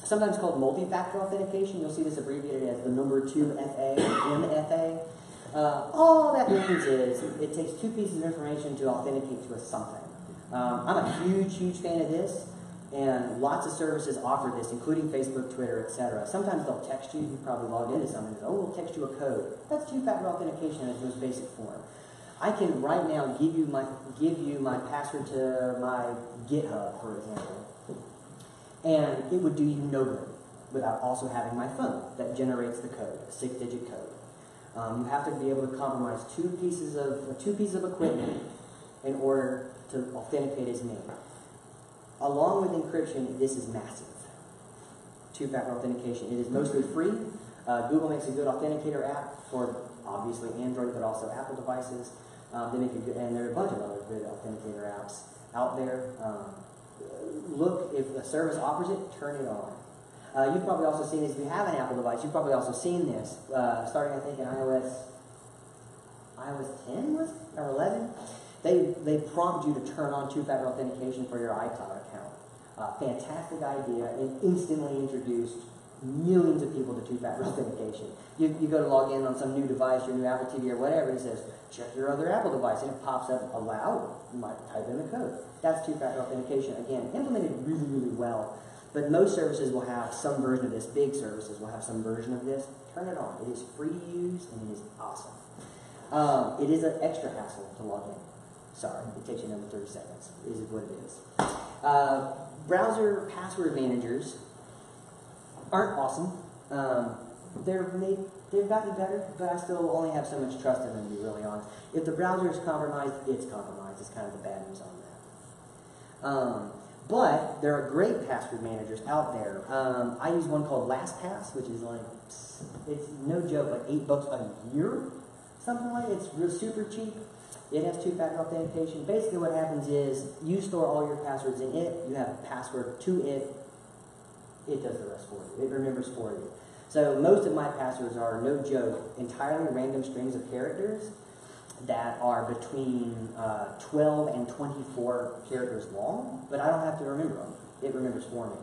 sometimes called multi-factor authentication. You'll see this abbreviated as the number 2FA, MFA. All that means is it takes two pieces of information to authenticate to a something. I'm a huge fan of this, and lots of services offer this, including Facebook, Twitter, etc. Sometimes they'll text you. You probably logged into something. Oh, we'll text you a code. That's two-factor authentication in its most basic form. I can right now give you my password to my GitHub, for example, and it would do you no good without also having my phone that generates the code, a 6-digit code. You have to be able to compromise two pieces of equipment in order to authenticate as me. Along with encryption, this is massive. Two-factor authentication. It is mostly free. Google makes a good authenticator app for obviously Android, but also Apple devices. They make a good, and there are a bunch of other good authenticator apps out there. Look, if a service offers it, turn it on. You've probably also seen this. If you have an Apple device, you've probably also seen this. Starting, I think, in iOS 10 was it? Or 11. They prompt you to turn on two-factor authentication for your iCloud account. Fantastic idea, and instantly introduced millions of people to two-factor authentication. You go to log in on some new device, your new Apple TV or whatever, and it says, check your other Apple device, and it pops up, allow. You might type in the code. That's two-factor authentication. Again, implemented really well. But most services will have some version of this. Big services will have some version of this. Turn it on. It is free to use, and it is awesome. It is an extra hassle to log in. Sorry, it takes you another 30 seconds. It is what it is. Browser password managers aren't awesome. They've gotten better, but I still only have so much trust in them, to be really honest. If the browser is compromised, it's compromised. It's kind of the bad news on that. But there are great password managers out there. I use one called LastPass, which is like, it's no joke, like $8 a year, something like that. It's real super cheap. It has two-factor authentication. Basically what happens is you store all your passwords in it, you have a password to it, it does the rest for you. It remembers for you. So most of my passwords are, no joke, entirely random strings of characters that are between 12 and 24 characters long, but I don't have to remember them. It remembers for me.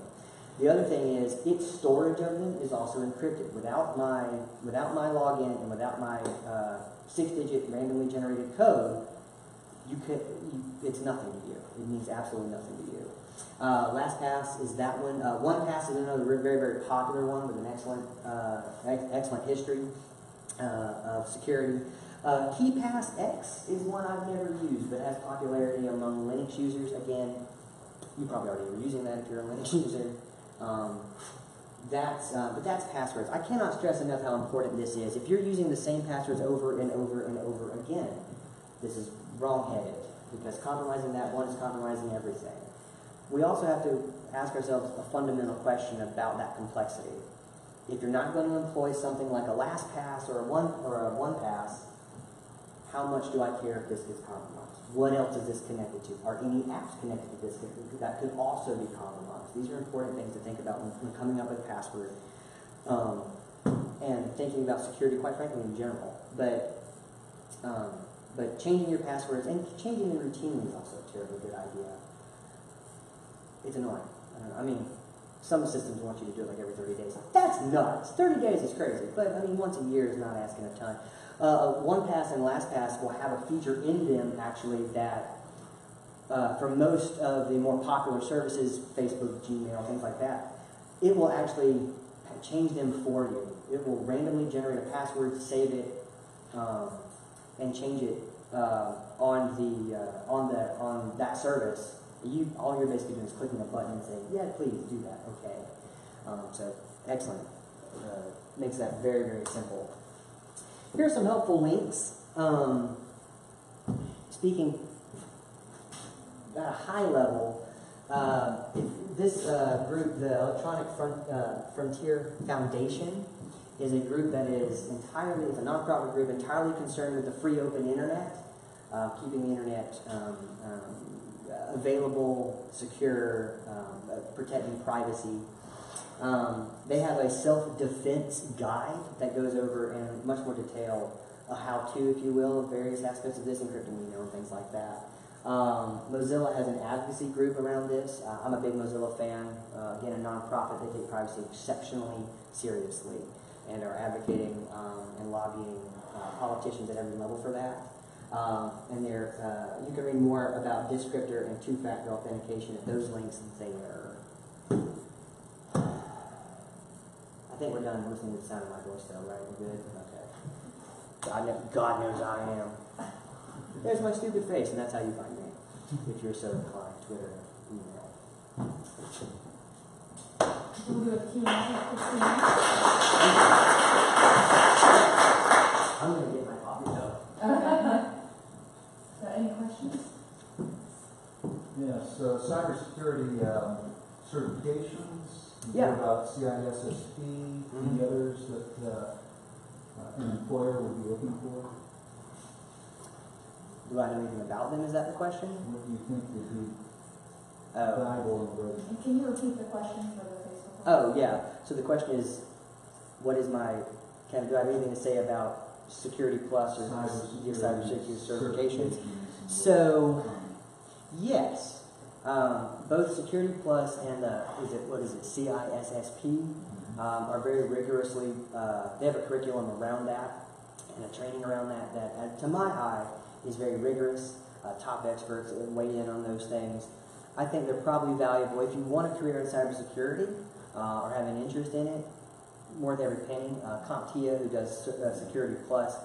The other thing is, its storage of them is also encrypted. Without my login and without my 6-digit randomly generated code, it's nothing to you. It means absolutely nothing to you. LastPass is that one. OnePass is another very popular one with an excellent history of security. KeyPass X is one I've never used, but has popularity among Linux users. Again, you probably already were using that if you're a Linux user. But that's passwords. I cannot stress enough how important this is. If you're using the same passwords over and over and over again, this is wrong-headed, because compromising that one is compromising everything. We also have to ask ourselves a fundamental question about that complexity. If you're not going to employ something like a LastPass or a OnePass, how much do I care if this gets compromised? What else is this connected to? Are any apps connected to this that could also be compromised? These are important things to think about when coming up with a password and thinking about security, quite frankly, in general. But changing your passwords and changing them routinely is also a terribly good idea. It's annoying. I mean, some systems want you to do it like every 30 days. That's nuts. 30 days is crazy. But, I mean, once a year is not asking a ton. OnePass and LastPass will have a feature in them, actually, that for most of the more popular services, Facebook, Gmail, things like that, it will actually change them for you. It will randomly generate a password, save it, and change it on that service. All you're basically doing is clicking a button and saying, yeah, please do that, okay. So, excellent. Makes that very simple. Here are some helpful links. Speaking at a high level, this group, the Electronic Frontier Foundation, is a group that is it's a nonprofit group entirely concerned with the free open internet. keeping the internet available, secure, protecting privacy. They have a self-defense guide that goes over in much more detail, a how-to, if you will, of various aspects of this, encrypting email and things like that. Mozilla has an advocacy group around this. I'm a big Mozilla fan. Again, a nonprofit. They take privacy exceptionally seriously and are advocating and lobbying politicians at every level for that. And you can read more about Descriptor and TwoFactor Authentication at those links there. I think we're done listening to the sound of my voice though, right? We're good? Okay. God knows I am. There's my stupid face, and that's how you find me. If you're so inclined, Twitter, email. We'll do a Q&A at 15 I'm going to get my coffee though. Okay. So any questions? Yes, cybersecurity certifications. Yeah. What about CISSP, any others that an employer would be looking for? Do I know anything about them? Is that the question? What do you think would be valuable and great? And can you repeat the question for the Facebook? Oh, yeah. So the question is, do I have anything to say about Security Plus or your cybersecurity certifications? So, yes. Both Security Plus and CISSP are very rigorously, they have a curriculum around that and a training around that to my eye, is very rigorous. Top experts weigh in on those things. I think they're probably valuable if you want a career in cybersecurity or have an interest in it. Worth every penny. CompTIA, who does Security Plus,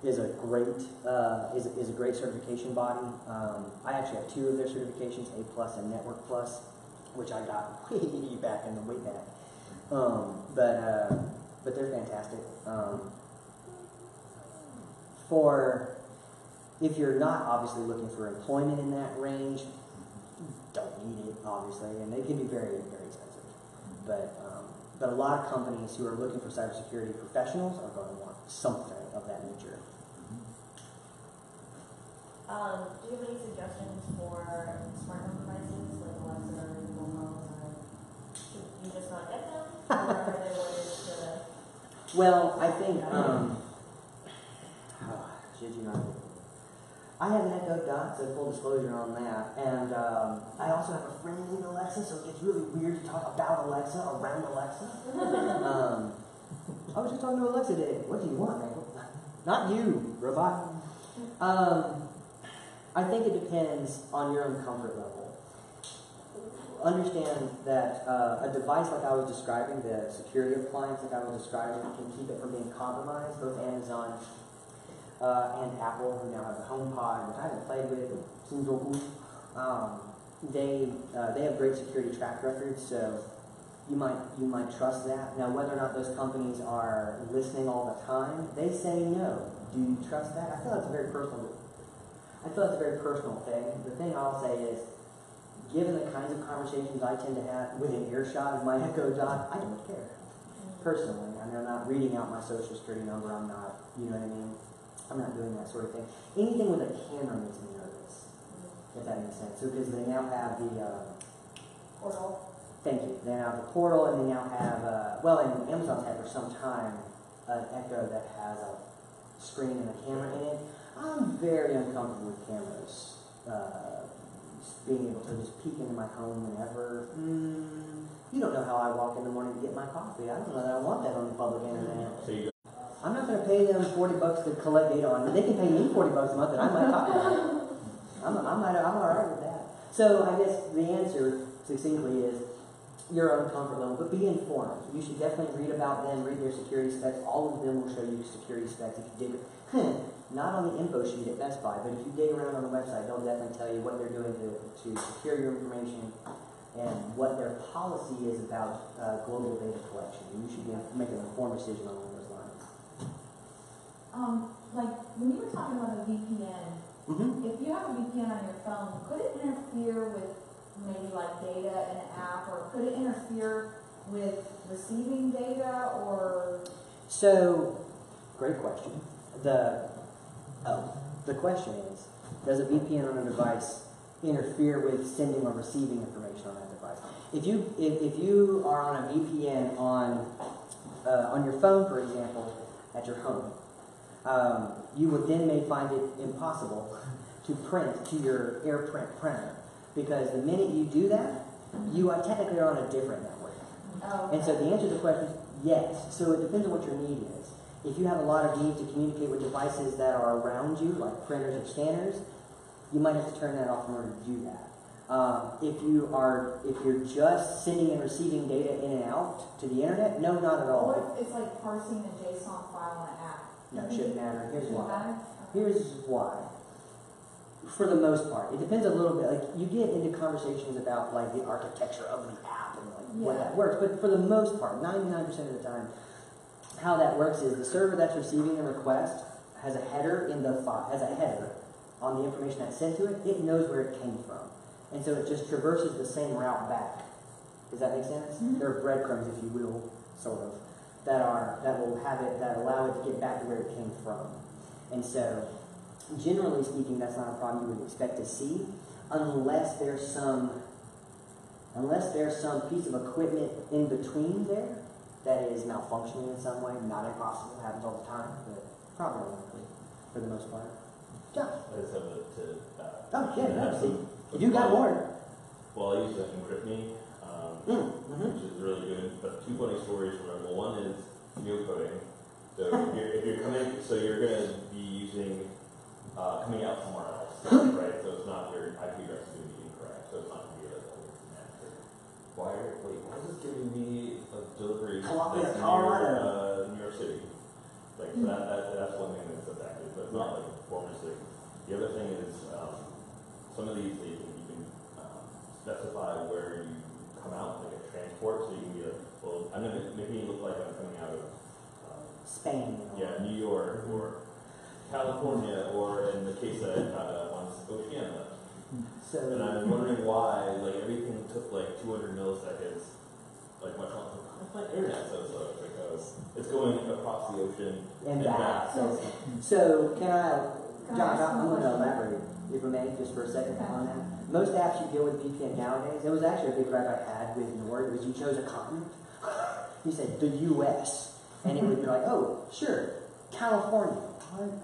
is a great certification body. I actually have 2 of their certifications, A Plus and Network Plus, which I got way back in the way back. But they're fantastic. If you're not obviously looking for employment in that range, don't need it, obviously, and they can be very, very expensive. But a lot of companies who are looking for cybersecurity professionals are going to want something of that nature. Do you have any suggestions for smart home devices like Alexa or Google phones, or should you just not get them, or are they ways to? Well, I think should you not? I have an Echo Dot, so full disclosure on that. And I also have a friend named Alexa, so it gets really weird to talk about Alexa around Alexa. I was just talking to Alexa today. What do you want, man? Not you, robot. I think it depends on your own comfort level. Understand that a device like I was describing, the security appliance like I was describing, can keep it from being compromised. Both Amazon and Apple, who now have the HomePod, which I haven't played with, it seems real cool. They have great security track records, so you might trust that. Now, whether or not those companies are listening all the time, they say no. Do you trust that? I feel that's a very personal thing. The thing I'll say is, given the kinds of conversations I tend to have within earshot of my Echo Dot, I don't care. Personally, I mean, I'm not reading out my social security number. I'm not, you know what I mean? I'm not doing that sort of thing. Anything with a camera makes me nervous, if that makes sense. So, because they now have the Portal. Thank you. They now have the portal, and they now have and Amazon's had for some time an Echo that has a screen and a camera in it. I'm very uncomfortable with cameras being able to just peek into my home whenever. You don't know how I walk in the morning to get my coffee. I don't know that I want that on the public internet. So you I'm not going to pay them $40 to collect data on it. They can pay me $40 a month, and I might talk about it. I'm all right with that. So I guess the answer succinctly is your own comfort level, but be informed. You should definitely read about them, read their security specs. All of them will show you security specs if you dig it. Not on the info sheet at Best Buy, but if you dig around on the website, they'll definitely tell you what they're doing to secure your information and what their policy is about global data collection. You should make an informed decision along those lines. Like when you were talking about a VPN, if you have a VPN on your phone, could it interfere with maybe like data in an app, or could it interfere with receiving data, or? So, great question. The question is, does a VPN on a device interfere with sending or receiving information on that device? If you are on a VPN on your phone, for example, at your home, you would then may find it impossible to print to your AirPrint printer, because the minute you do that, you are technically on a different network. Oh, And so the answer to the question is yes. So it depends on what your need is. If you have a lot of need to communicate with devices that are around you, like printers or scanners, you might have to turn that off in order to do that. If you're just sending and receiving data in and out to the internet, no, not at all. What if it's like parsing a JSON file in an app? No, it shouldn't matter. Here's Shouldn't why. matter? Here's why. For the most part, it depends a little bit. Like, you get into conversations about like the architecture of the app and like what that works. But for the most part, 99% of the time, how that works is the server that's receiving the request has a header in the file, has a header on the information that's sent to it. It knows where it came from, and so it just traverses the same route back. Does that make sense? Mm-hmm. There are breadcrumbs, if you will, sort of, that allow it to get back to where it came from, and so. Generally speaking, that's not a problem you would expect to see, unless there's some piece of equipment in between there that is malfunctioning in some way. Not impossible, happens all the time, but probably unlikely for the most part. Josh. I just have Oh, yeah, no, see. If you got more. Well, I use Encrypt Me, which is really good. But two funny stories from it. Well, one is neocoding. So if you're coming, so you're going to be using coming out somewhere else, right? So it's not your IP address is going to be incorrect. So it's not going to be like why is this giving me a delivery Colorado, New York City? Like so that's one thing that's affected, but it's not like performance. The other thing is some of these you can specify where you come out, like a transport, so you can be like, well, I'm going to make me look like I'm coming out of Spain. New York or California, or in the case that I had once, Oceania. So, and I'm wondering why, like, everything took like 200 milliseconds, like much longer. My internet so slow because it's going across the ocean and back. So can I, Josh, I'm going to elaborate, if I may, just for a second on that. Most apps you deal with VPN nowadays, it was actually a big gripe I had with Nord, was you chose a continent. You said the U.S. and it would be like, oh, sure, California. Okay.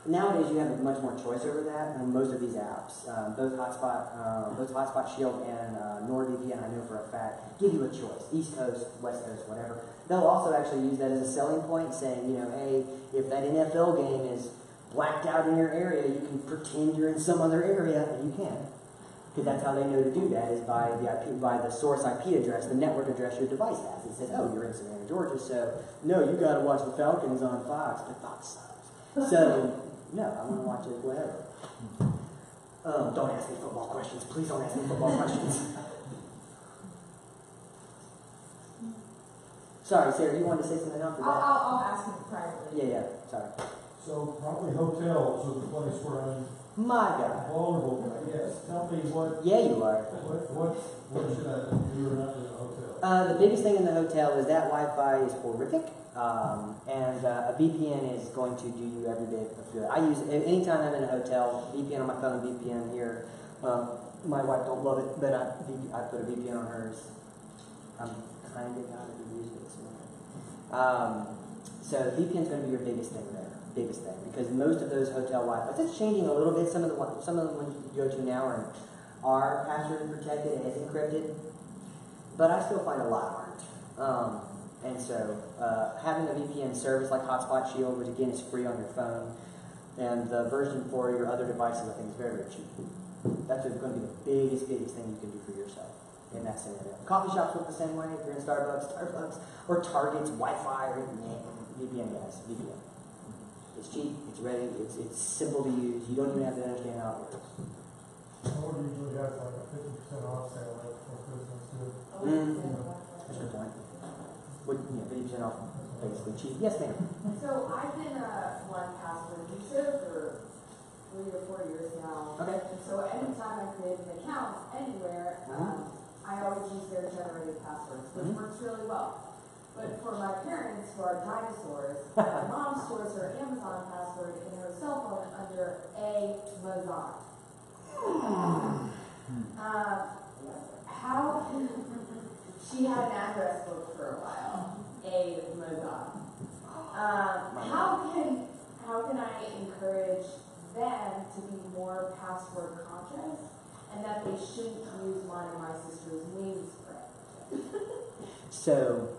Nowadays, you have much more choice over that, and most of these apps, both Hotspot Shield and NordVPN, I know for a fact, give you a choice: East Coast, West Coast, whatever. They'll also actually use that as a selling point, saying, you know, hey, if that NFL game is blacked out in your area, you can pretend you're in some other area, and you can. Because that's how they know to do that, is by the source IP address, the network address your device has. It says, oh, you're in Savannah, Georgia, so no, you got to watch the Falcons on Fox, but Fox sucks. So, no, I want to watch it, whatever. Don't ask me football questions. Please don't ask me football questions. Sorry, Sarah, you wanted to say something else? I'll ask him privately. Yeah, sorry. So probably hotels are the place where I'm My God. vulnerable, I guess. Tell me what. Yeah, you are. What should I do or not do in a hotel? The biggest thing in the hotel is that Wi-Fi is horrific, and a VPN is going to do you every bit of good. I use anytime I'm in a hotel, VPN on my phone, VPN here. My wife don't love it, but I put a VPN on hers. I'm kind of got to use it. So VPN is going to be your biggest thing there. Biggest thing, because most of those hotel Wi-Fi, it's changing a little bit. Some of the ones you go to now are password protected and is encrypted, but I still find a lot aren't. And so having a VPN service like Hotspot Shield, which again is free on your phone, and the version for your other devices, I think is very, very cheap. That's going to be the biggest thing you can do for yourself in that scenario. Coffee shops work the same way. If you're in Starbucks, or Target's Wi-Fi, or VPN, guys, VPN. It's cheap, it's ready, it's simple to use. You don't even have to understand how it works. I would usually have like a 50% off sale like for Christmas too. That's your point. 50% off, basically cheap. Yes, ma'am. So I've been a one password user for 3 or 4 years now. Okay. And so anytime I create an account anywhere, I always use their generated passwords, which works really well. But for my parents, who are dinosaurs, my mom stores her Amazon password in her cell phone after a Mazan. How she had an address book for a while, a Mazan. How can I encourage them to be more password conscious, and that they shouldn't use mine and my sister's wings for it? So,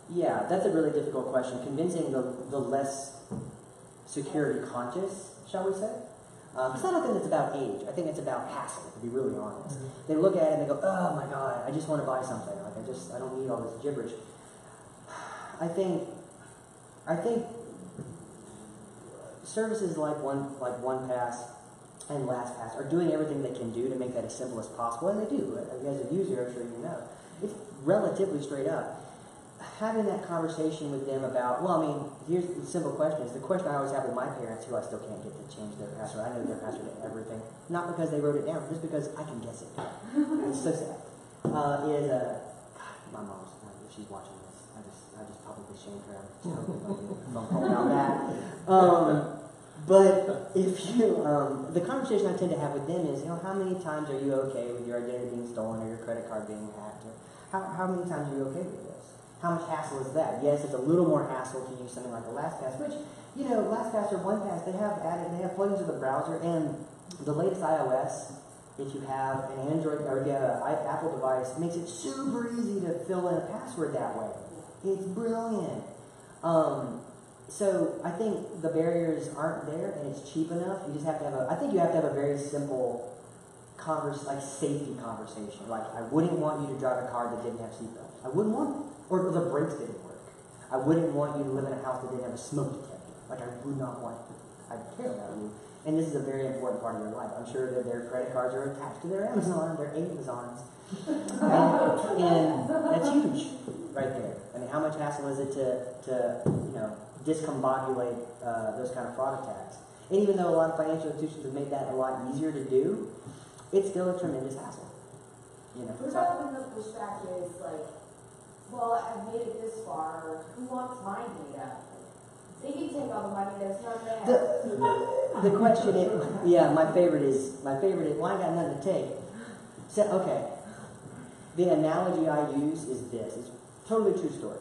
yeah, that's a really difficult question. Convincing the less security conscious, shall we say? Because I don't think it's about age. I think it's about hassle, to be really honest. They look at it and they go, oh my God, I just want to buy something. Like, I don't need all this gibberish. I think services like OnePass and LastPass are doing everything they can do to make that as simple as possible, and they do. As a user, I'm sure you know. It's relatively straight up. Having that conversation with them about, well, I mean, here's the simple question. Is the question I always have with my parents, who I still can't get to change their password. I know their password to everything. Not because they wrote it down, just because I can guess it. It's so sad. God, my mom's, if she's watching this, I just publicly shamed her. I'm talking about that. But if you, the conversation I tend to have with them is, how many times are you okay with your identity being stolen or your credit card being hacked? Or how many times are you okay with this? How much hassle is that? Yes, it's a little more hassle to use something like a LastPass, which, LastPass or OnePass, they have plugins to the browser, and the latest iOS, if you have an Android or if you have an Apple device, makes it super easy to fill in a password that way. It's brilliant. So I think the barriers aren't there, and it's cheap enough. You just have to have you have to have a very simple safety conversation. Like, I wouldn't want you to drive a car that didn't have seatbelts. I wouldn't want it. Or the brakes didn't work. I wouldn't want you to live in a house that didn't have a smoke detector. Like, I would not want to. I care about you. And this is a very important part of your life. I'm sure that their credit cards are attached to their Amazon, their Amazons. and that's huge right there. I mean, how much hassle is it to discombobulate those kind of fraud attacks? And even though a lot of financial institutions have made that a lot easier to do, it's still a tremendous hassle. What about when the pushback is like, well, I've made it this far, who wants my data? They can take all the money that's not there. The question is, my favorite is, well, I got nothing to take. So, okay. The analogy I use is this. It's a totally true story.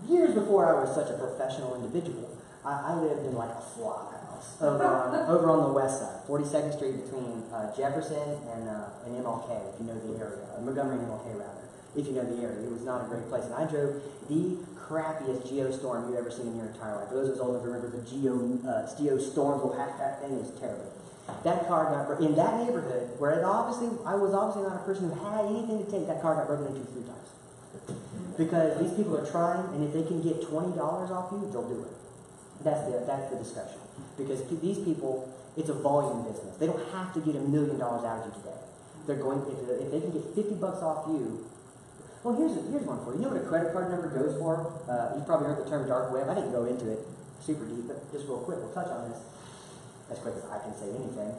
Years before I was such a professional individual, I lived in like a flop house over on the west side, 42nd Street between Jefferson and MLK, if you know the area, Montgomery and MLK rather, if you know the area. It was not a great place, and I drove the crappiest Geostorm you've ever seen in your entire life. For those of us old enough to remember the Geostorms, little hatchback thing, was terrible. That car got in that neighborhood where I was obviously not a person who had anything to take. That car got broken into 3 times. Because these people are trying, and if they can get $20 off you, they'll do it. That's the discussion. Because these people, it's a volume business. They don't have to get $1 million out of you today. They're going if they can get $50 off you. Well, here's one for you. You know what a credit card number goes for? You've probably heard the term dark web. I didn't go into it super deep, but just real quick, we'll touch on this as quick as I can say anything.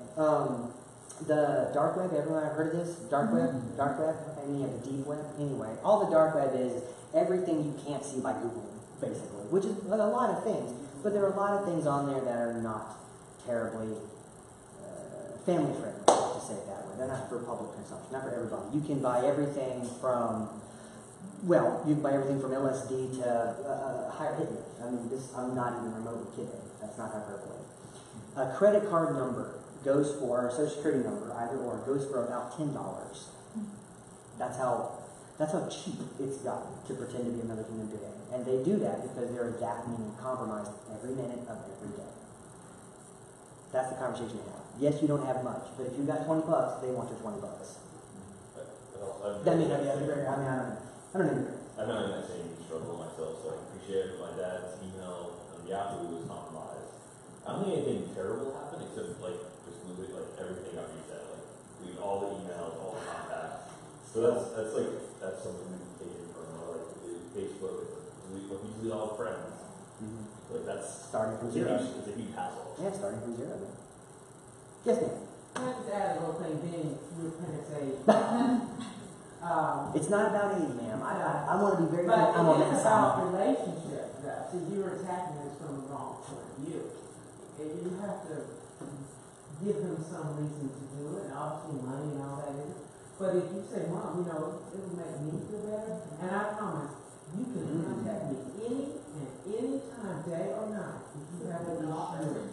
The dark web, everyone ever heard of this? Dark web? Dark web? And then you have the deep web. Anyway, all the dark web is everything you can't see by Googling, basically, which is a lot of things. But there are a lot of things on there that are not terribly family friendly, to say it that way. They're not for public consumption, not for everybody. You can buy everything from, LSD to higher hitting. I mean, I'm not even remotely kidding. That's not hyperbole. A credit card number goes for, a social security number, either or, goes for about $10. That's how cheap it's gotten to pretend to be another human being. And they do that because they're adapting and compromised every minute of every day. That's the conversation we have. Yes, you don't have much, but if you got $20, they want your $20. I don't know. I'm not in that same struggle myself, so I appreciate it. My dad's email on Yahoo was compromised. I don't think anything terrible happened except just literally everything got reset. Delete all the emails, all the contacts. So that's something we can take in from Facebook. Delete all the friends. Mm-hmm. That's starting from zero. It's a huge hassle. Yeah, starting from zero. Yes, ma'am. Can I just add a little thing, being your parents' age? It's not about age, ma'am. I want to be very. I'm on that side. It's about relationships, though. So you're attacking this from the wrong point of view. you have to give them some reason to do it, and obviously money and all that is. But if you say, Mom, you know, it will make me feel better, and I promise, you can contact me any time, day or night, if you have an issue.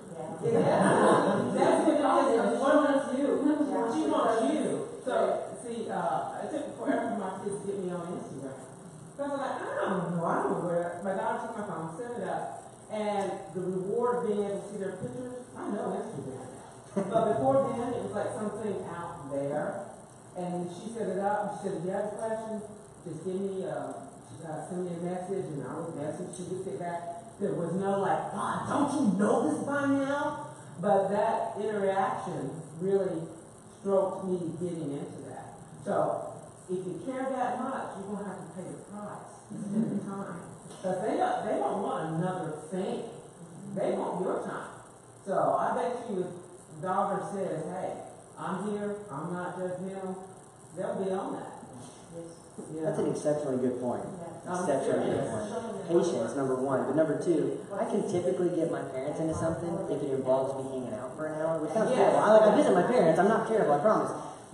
Yeah. That's what it is. What wants you? She wants you. So, see, it took forever for my kids to get me on Instagram. So I was like, I don't know where. My daughter took my phone, set it up, and the reward of being able to see their pictures, I know Instagram now. But before then, it was like something out there. And she set it up, and she said, if you have a question, just give me, send me a message, and I would message, she would get back. There was no like, God, don't you know this by now? But that interaction really stroked me getting into that. So, if you care that much, you're going to have to pay the price, spend the time. Because they don't want another thing. They want your time. So, I bet you if daughter says, hey, I'm here, I'm not judgmental, they'll be on that. Yeah. That's an exceptionally good point. Exceptionally good point. Patience, number one. But number two, I can typically get my parents into something if it involves me hanging out for an hour, which sounds terrible. I visit my parents, I'm not terrible, I promise.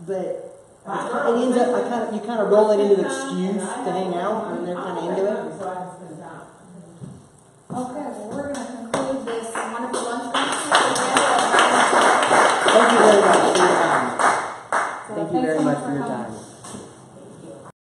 But it ends up, you kind of roll it into the excuse to hang out, and they're kind of into